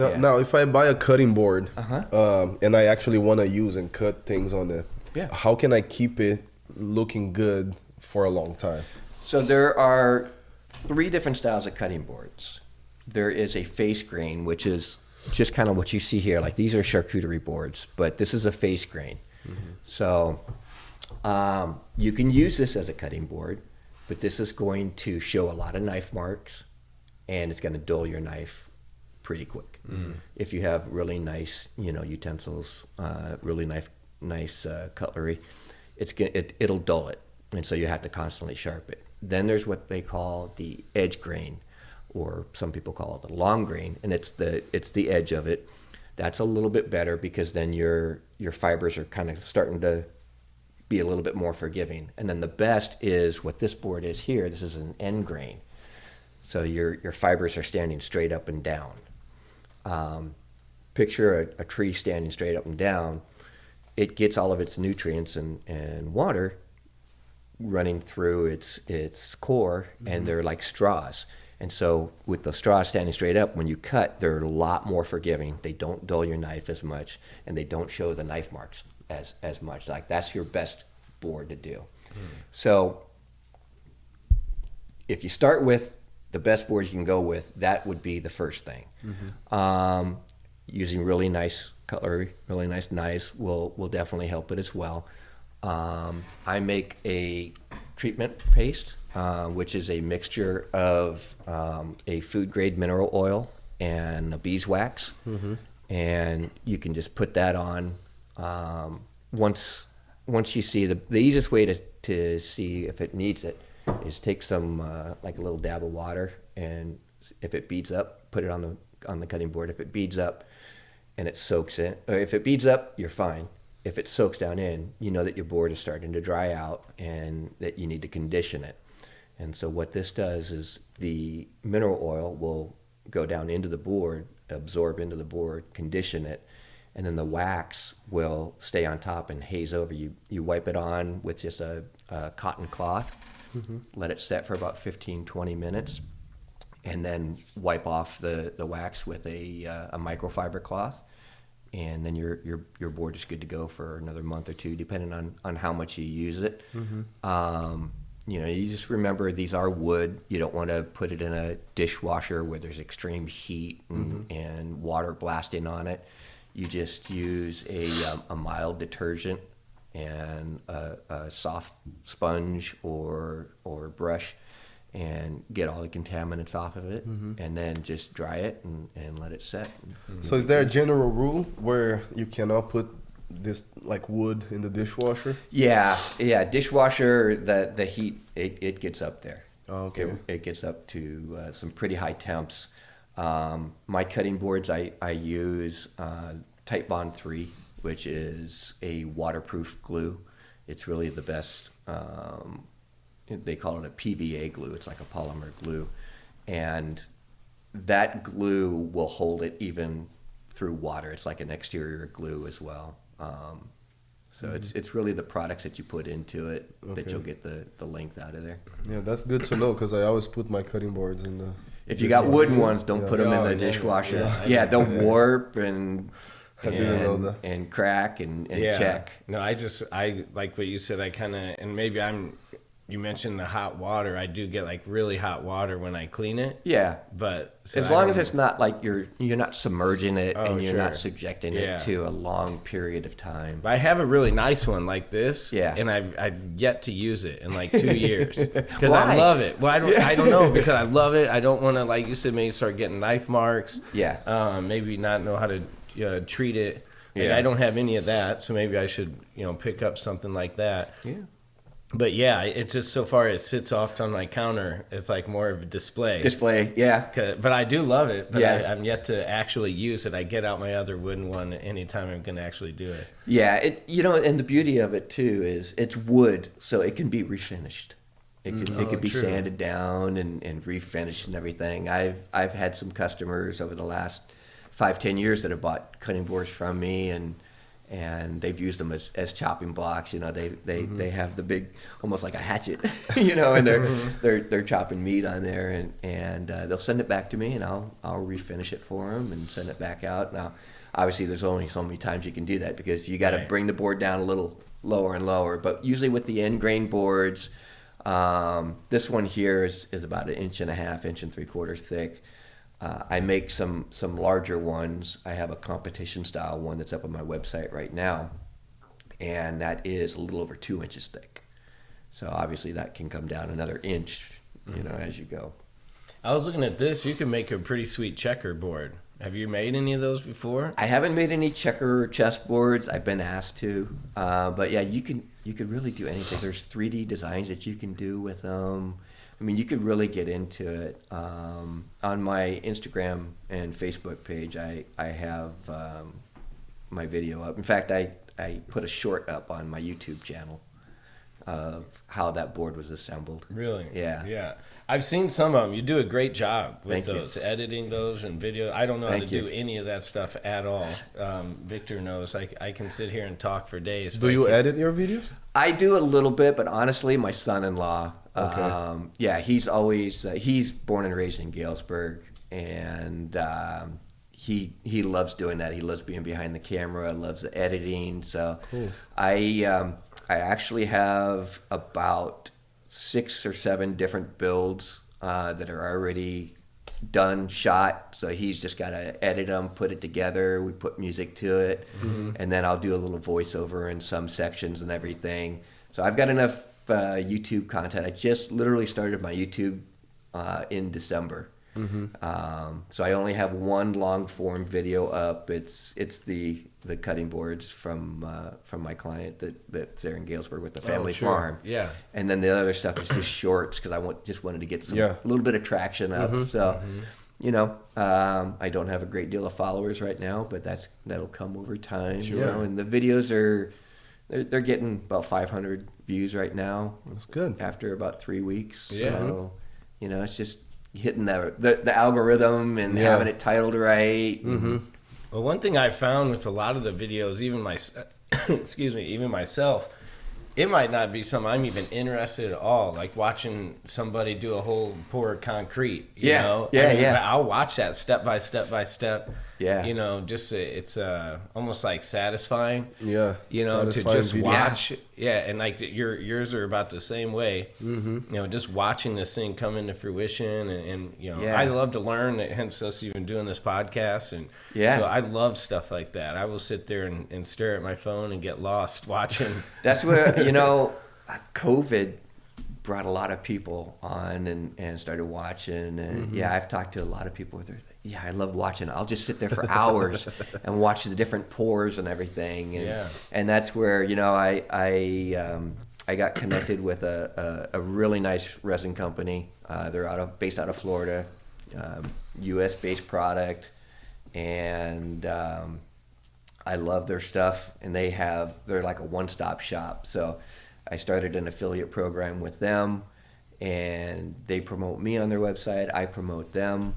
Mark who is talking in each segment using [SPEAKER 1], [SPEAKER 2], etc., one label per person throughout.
[SPEAKER 1] Now, if I buy a cutting board
[SPEAKER 2] Uh-huh.
[SPEAKER 1] and I actually want to use and cut things on it,
[SPEAKER 2] Yeah.
[SPEAKER 1] how can I keep it looking good for a long time?
[SPEAKER 2] So there are three different styles of cutting boards. There is a face grain, which is just kind of what you see here. Like these are charcuterie boards, but this is a face grain. So you can use this as a cutting board, but this is going to show a lot of knife marks, and it's going to dull your knife pretty quick. If you have really nice, utensils, really nice cutlery, it'll dull it, and so you have to constantly sharpen it. Then there's what they call the edge grain, or some people call it the long grain, and it's the edge of it. That's a little bit better because then your fibers are kind of starting to be a little bit more forgiving. And then the best is what this board is here. This is an end grain, so your fibers are standing straight up and down. Picture a tree standing straight up and down. It gets all of its nutrients and water running through its core, and they're like straws. And so with the straws standing straight up, when you cut, they're a lot more forgiving. They don't dull your knife as much, and they don't show the knife marks as much. Like that's your best board to do. So if you start with the best board you can go with, that would be the first thing. Using really nice cutlery, really nice knives will definitely help it as well. I make a treatment paste, which is a mixture of a food grade mineral oil and a beeswax, and you can just put that on. Once you see the easiest way to see if it needs it is take some like a little dab of water, and if it beads up, put it on the cutting board. If it beads up and it soaks in, or if it beads up, you're fine. If it soaks down in, you know that your board is starting to dry out and that you need to condition it. And so what this does is the mineral oil will go down into the board, absorb into the board, condition it, and then the wax will stay on top and haze over. You wipe it on with just a cotton cloth, let it set for about 15, 20 minutes, and then wipe off the wax with a microfiber cloth. And then your board is good to go for another month or two, depending on how much you use it. You just remember these are wood. You don't want to put it in a dishwasher where there's extreme heat and water blasting on it. You just use a mild detergent and a soft sponge or brush, and get all the contaminants off of it, and then just dry it and let it set.
[SPEAKER 1] So is there a general rule where you cannot put this like wood in the dishwasher?
[SPEAKER 2] Yeah, dishwasher, the heat, it gets up there.
[SPEAKER 1] Oh, okay.
[SPEAKER 2] It gets up to some pretty high temps. My cutting boards, I use Titebond 3, which is a waterproof glue. It's really the best. They call it a PVA glue. It's like a polymer glue. And that glue will hold it even through water. It's like an exterior glue as well. So it's really the products that you put into it that you'll get the length out of there.
[SPEAKER 1] Yeah, that's good to know, because I always put my cutting boards in the...
[SPEAKER 2] If you got wooden ones, don't put them in the dishwasher. Yeah, they'll warp and crack and check.
[SPEAKER 3] No, I like what you said. I kind of, and maybe you mentioned the hot water. I do get like really hot water when I clean it.
[SPEAKER 2] Yeah.
[SPEAKER 3] But so
[SPEAKER 2] as long as it's not like you're not submerging it and you're
[SPEAKER 3] sure.
[SPEAKER 2] not subjecting it to a long period of time.
[SPEAKER 3] But I have a really nice one like this.
[SPEAKER 2] Yeah.
[SPEAKER 3] And I've yet to use it in like 2 years. Because
[SPEAKER 2] Why?
[SPEAKER 3] I love it. Well, I don't know, because I love it. I don't want to, like you said, maybe start getting knife marks.
[SPEAKER 2] Yeah.
[SPEAKER 3] Maybe not know how to treat it. Like,
[SPEAKER 2] Yeah.
[SPEAKER 3] I don't have any of that, so maybe I should, pick up something like that.
[SPEAKER 2] Yeah.
[SPEAKER 3] But yeah, it's just so far it sits off on my counter. It's like more of a display.
[SPEAKER 2] Yeah.
[SPEAKER 3] But I do love it. But
[SPEAKER 2] Yeah.
[SPEAKER 3] I'm yet to actually use it. I get out my other wooden one anytime I'm going to actually do it.
[SPEAKER 2] Yeah. And the beauty of it too is it's wood, so it can be refinished. It could be
[SPEAKER 1] true.
[SPEAKER 2] sanded down and refinished and everything. I've had some customers over the last 5-10 years that have bought cutting boards from me, and and they've used them as chopping blocks. You know, they have the big, almost like a hatchet, you know, and they're chopping meat on there, and they'll send it back to me, and I'll refinish it for them and send it back out. Now, obviously, there's only so many times you can do that because you got to bring the board down a little lower and lower. But usually with the end grain boards, this one here is about 1.5 inches, 1.75 inches thick. I make some larger ones. I have a competition style one that's up on my website right now, and that is a little over 2 inches thick. So obviously that can come down another inch, you know, as you go.
[SPEAKER 3] I was looking at this. You can make a pretty sweet checkerboard. Have you made any of those before?
[SPEAKER 2] I haven't made any checker or chessboards. I've been asked to, but yeah, you could really do anything. There's 3D designs that you can do with them. I mean, you could really get into it. On my Instagram and Facebook page, I have my video up. In fact, I put a short up on my YouTube channel of how that board was assembled.
[SPEAKER 3] Really?
[SPEAKER 2] Yeah.
[SPEAKER 3] Yeah. I've seen some of them. You do a great job with
[SPEAKER 2] Thank you.
[SPEAKER 3] those, editing those and video. I don't know how
[SPEAKER 2] Thank
[SPEAKER 3] to
[SPEAKER 2] you.
[SPEAKER 3] do any of that stuff at all. Victor knows. I can sit here and talk for days.
[SPEAKER 1] Do you edit your videos?
[SPEAKER 2] I do a little bit, but honestly, my son-in-law,
[SPEAKER 1] Okay.
[SPEAKER 2] yeah, he's always, he's born and raised in Galesburg, and he loves doing that. He loves being behind the camera, loves the editing. So
[SPEAKER 1] Cool.
[SPEAKER 2] I actually have about 6 or 7 different builds that are already done, shot. So he's just got to edit them, put it together. We put music to it, and then I'll do a little voiceover in some sections and everything. So I've got enough YouTube content. I just literally started my YouTube in December. So I only have one long form video up. It's the cutting boards from my client that's there in Galesburg with the family
[SPEAKER 3] sure.
[SPEAKER 2] farm.
[SPEAKER 3] Yeah.
[SPEAKER 2] And then the other stuff is just shorts because just wanted to get some
[SPEAKER 1] Yeah.
[SPEAKER 2] a little bit of traction up. So, you know, I don't have a great deal of followers right now, but that'll come over time. You know, and the videos they're getting about 500 views right now.
[SPEAKER 1] That's good.
[SPEAKER 2] After about 3 weeks.
[SPEAKER 3] Yeah.
[SPEAKER 2] So, you know, it's just hitting the algorithm and
[SPEAKER 1] Yeah.
[SPEAKER 2] having it titled right.
[SPEAKER 3] Well, one thing I found with a lot of the videos, even even myself, it might not be something I'm even interested at all. Like watching somebody do a whole pour of concrete. You
[SPEAKER 2] Yeah.
[SPEAKER 3] know?
[SPEAKER 2] Yeah,
[SPEAKER 3] I mean,
[SPEAKER 2] yeah.
[SPEAKER 3] I'll watch that step by step by step.
[SPEAKER 2] Yeah.
[SPEAKER 3] You know, just it's almost like satisfying.
[SPEAKER 1] Yeah.
[SPEAKER 3] You know, to
[SPEAKER 1] Satisfying
[SPEAKER 3] just
[SPEAKER 1] video.
[SPEAKER 3] watch. Yeah, and like yours are about the same way. You know, just watching this thing come into fruition, and you know,
[SPEAKER 2] Yeah.
[SPEAKER 3] I love to learn. Hence us even doing this podcast, and
[SPEAKER 2] Yeah.
[SPEAKER 3] so I love stuff like that. I will sit there and stare at my phone and get lost watching.
[SPEAKER 2] That's where, you know, COVID brought a lot of people on and started watching. And yeah, I've talked to a lot of people. Yeah, I love watching. I'll just sit there for hours and watch the different pours and everything. And,
[SPEAKER 3] Yeah.
[SPEAKER 2] and that's where, you know, I got connected with a really nice resin company. They're based out of Florida, U.S. based product, and I love their stuff. And they're like a one-stop shop. So I started an affiliate program with them, and they promote me on their website. I promote them,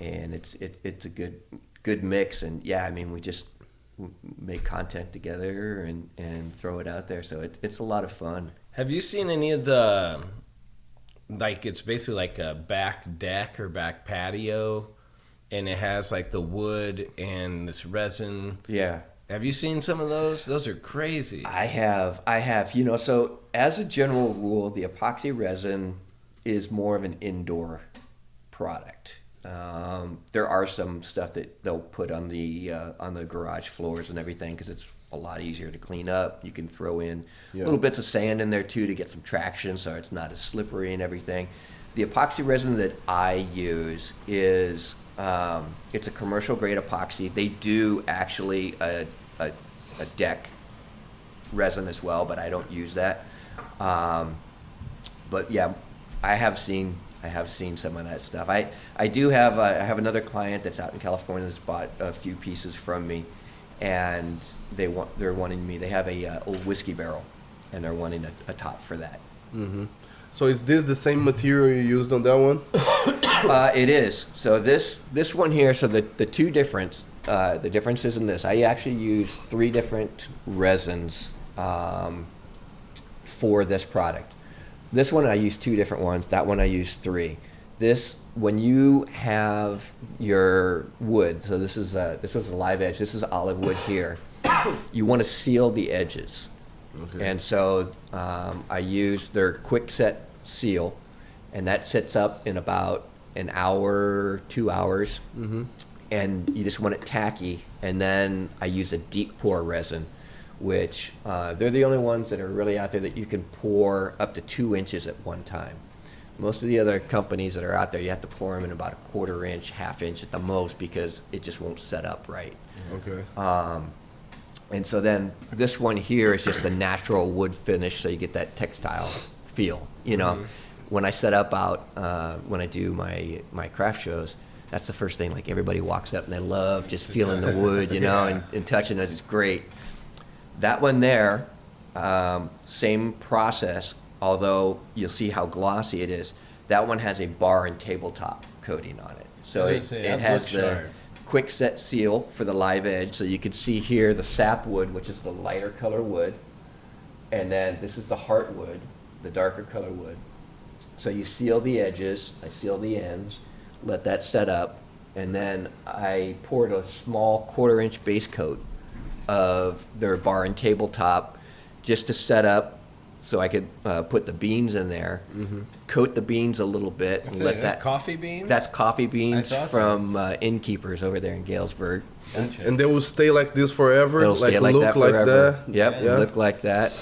[SPEAKER 2] and it's a good mix. And yeah, I mean, we just make content together and throw it out there. So it's a lot of fun.
[SPEAKER 3] Have you seen any of the, like, it's basically like a back deck or back patio, and it has like the wood and this resin?
[SPEAKER 2] Yeah.
[SPEAKER 3] Have you seen some of those? Those are crazy.
[SPEAKER 2] I have, you know, so as a general rule, the epoxy resin is more of an indoor product. There are some stuff that they'll put on the garage floors and everything because it's a lot easier to clean up. You can throw in little bits of sand in there too to get some traction so it's not as slippery and everything. The epoxy resin that I use is it's a commercial grade epoxy. They do actually a deck resin as well, but I don't use that. But yeah, I have seen some of that stuff. I do have I have another client that's out in California that's bought a few pieces from me, and they're wanting me. They have a old whiskey barrel, and they're wanting a top for that.
[SPEAKER 1] So is this the same material you used on that one?
[SPEAKER 2] It is. So this one here. So the two difference the difference is in this. I actually use 3 different resins for this product. This one I use 2 different ones. That one I use 3. This, when you have your wood, so this was a live edge. This is olive wood here. You want to seal the edges, and so I use their quick set seal, and that sets up in about an hour, 2 hours, and you just want it tacky. And then I use a deep pour resin, which they're the only ones that are really out there that you can pour up to 2 inches at one time. Most of the other companies that are out there, you have to pour them in about a 1/4 inch, 1/2 inch at the most, because it just won't set up right.
[SPEAKER 1] Okay.
[SPEAKER 2] And so then this one here is just a natural wood finish, so you get that textile feel. You know, when I set up out, when I do my craft shows, that's the first thing. Like, everybody walks up and they love just feeling the wood, you know, and touching it. It's great. That one there, same process, although you'll see how glossy it is. That one has a bar and tabletop coating on it. So it has the quick set seal for the live edge. So you can see here the sapwood, which is the lighter color wood. And then this is the heartwood, the darker color wood. So you seal the edges, I seal the ends, let that set up, and then I poured a small 1/4 inch base coat of their bar and tabletop just to set up, so I could put the beans in there, coat the beans a little bit. And let
[SPEAKER 3] that's coffee beans?
[SPEAKER 2] That's coffee beans
[SPEAKER 3] That's awesome.
[SPEAKER 2] from Innkeepers over there in Galesburg.
[SPEAKER 1] And they will stay like this forever?
[SPEAKER 2] It'll stay like
[SPEAKER 1] look
[SPEAKER 2] that
[SPEAKER 1] like
[SPEAKER 2] forever.
[SPEAKER 1] that?
[SPEAKER 2] Yep,
[SPEAKER 1] Yeah.
[SPEAKER 2] look like that.